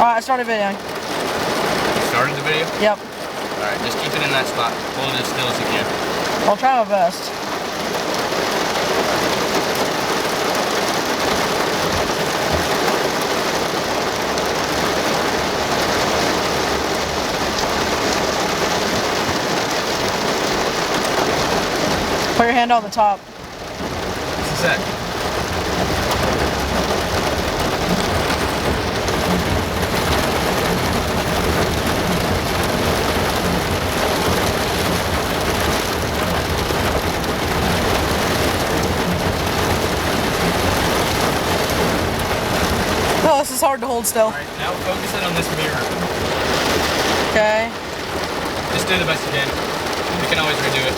Alright, I started videoing. Started the video? Yep. Alright, just keep it in that spot. Hold it as still as you can. I'll try my best. Put your hand on the top. What's this at? Oh, this is hard to hold still. Alright, now focus it on this mirror. Okay. Just do the best you can. You can always redo it.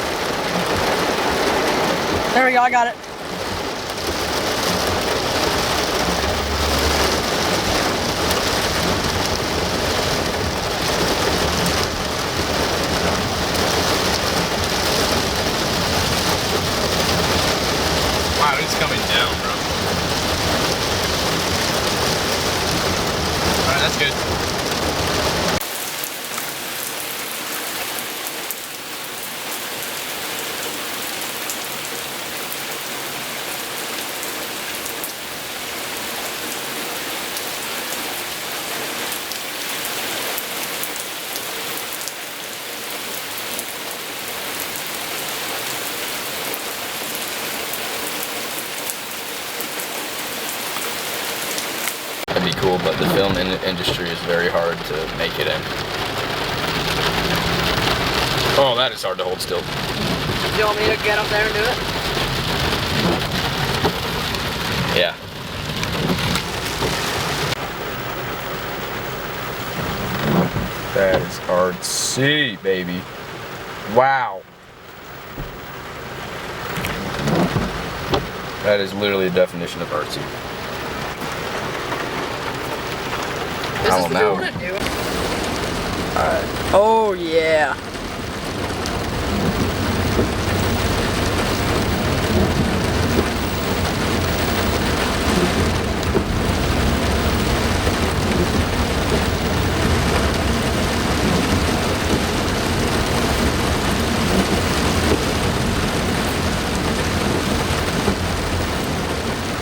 There we go, I got it. Wow, it's coming down, bro. Alright, that's good. That'd be cool, but the film industry is very hard to make it in. Oh, that is hard to hold still. Do you want me to get up there and do it? Yeah. That is artsy, baby. Wow. That is literally the definition of artsy. This is what you want to do. Alright. Oh yeah.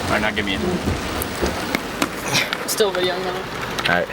Alright, now give me it. Still videoing now. Alright.